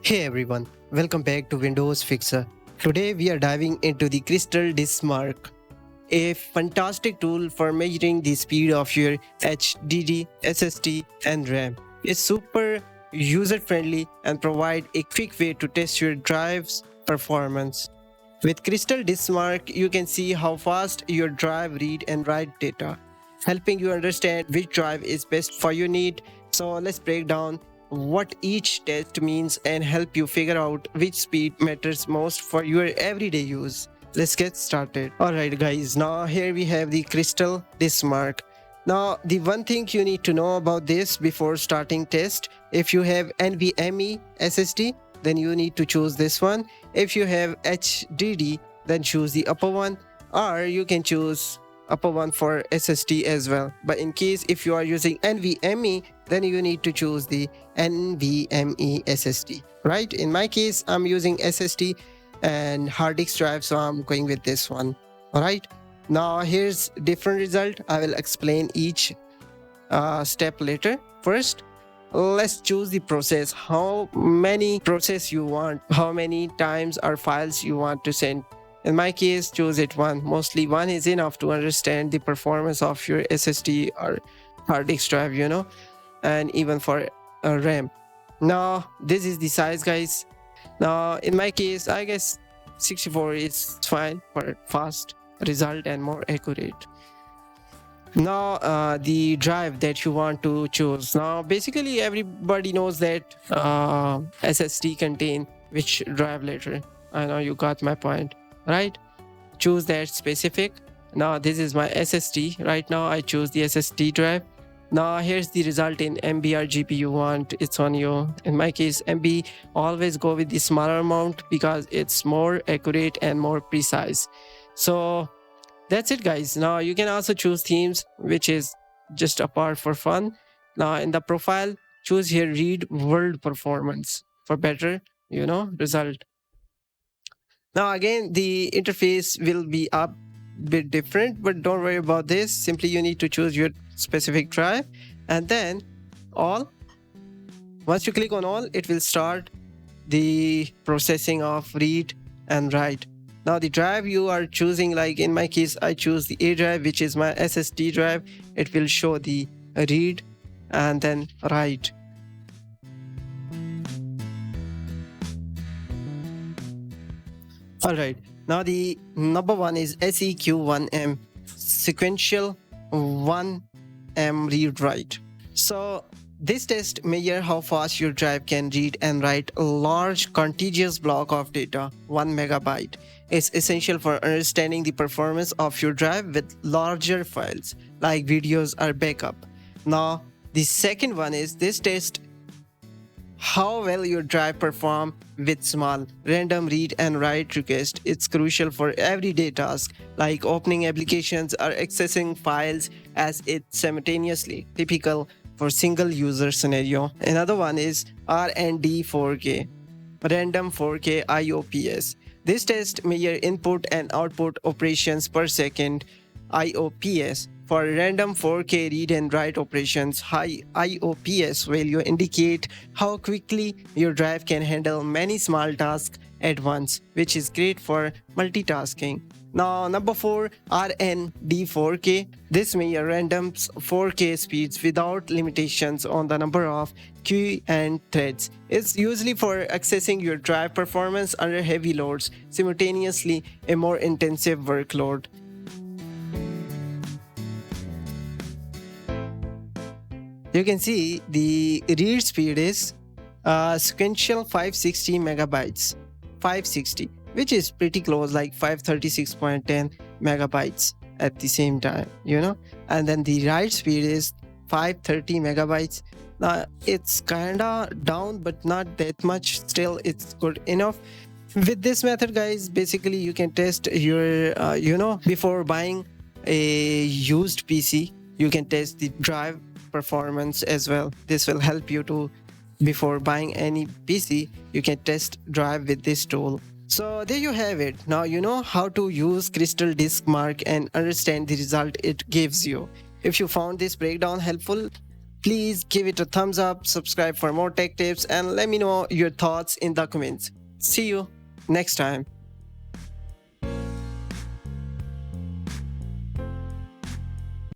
Hey everyone, welcome back to Windows Fixer. Today we are diving into the CrystalDiskMark, a fantastic tool for measuring the speed of your HDD, SSD, and RAM. It's super user friendly and provide a quick way to test your drive's performance. With CrystalDiskMark, you can see how fast your drive read and write data, helping you understand which drive is best for your need. So let's break down what each test means and help you figure out which speed matters most for your everyday use. Let's get started. Alright guys, now here we have the CrystalDiskMark. Now the one thing you need to know about this before starting test, if you have NVMe SSD, then you need to choose this one. If you have HDD, then choose the upper one, or you can choose upper one for SSD as well. But in case if you are using NVMe, then you need to choose the NVMe SSD, right? In my case, I'm using SSD and hard disk drive, so I'm going with this one. All right. Now here's different result. I will explain each step later. First, let's choose the process. How many process you want, how many times or files you want to send. In my case, choose it one. Mostly one is enough to understand the performance of your SSD or hard disk drive, and even for RAM. Now this is the size, guys. Now in my case, I guess 64 is fine for fast result and more accurate. Now the drive that you want to choose. Now basically everybody knows that SSD contain which drive later. I know you got my point, right? Choose that specific. Now this is my SSD. Right now I choose the SSD drive. Now here's the result in MB or GB you want. It's on you. In my case, MB, always go with the smaller amount because it's more accurate and more precise. So that's it, guys. Now you can also choose themes, which is just a part for fun. Now in the profile, choose here read world performance for better, result. Now again, the interface will be a bit different, but don't worry about this. Simply you need to choose your specific drive and then all. Once you click on all, it will start the processing of read and write. Now the drive you are choosing, like in my case, I choose the A drive, which is my SSD drive. It will show the read and then write. All right. Now the number one is SEQ1M, Sequential 1M read write. So this test measures how fast your drive can read and write a large contiguous block of data, 1 megabyte. It's essential for understanding the performance of your drive with larger files like videos or backup. Now the second one is this test how well your drive perform with small random read and write request. It's crucial for everyday tasks like opening applications or accessing files as it's simultaneously typical for single user scenario. Another one is RND 4K, random 4K IOPS. This test measure input and output operations per second, IOPS. For random 4K read and write operations, high IOPS value indicate how quickly your drive can handle many small tasks at once, which is great for multitasking. Now, number 4, RND4K. This measures random 4K speeds without limitations on the number of queue and threads. It's usually for accessing your drive performance under heavy loads, simultaneously a more intensive workload. You can see the read speed is sequential 560 megabytes, 560, which is pretty close, like 536.10 megabytes at the same time, and then the write speed is 530 megabytes. Now it's kinda down, but not that much. Still, it's good enough. With this method, guys, basically you can test your, before buying a used PC, you can test the drive performance as well. This will help you to, before buying any PC, you can test drive with this tool. So there you have it. Now you know how to use CrystalDiskMark and understand the result it gives you. If you found this breakdown helpful, Please give it a thumbs up, subscribe for more tech tips, and let me know your thoughts in the comments. See you next time.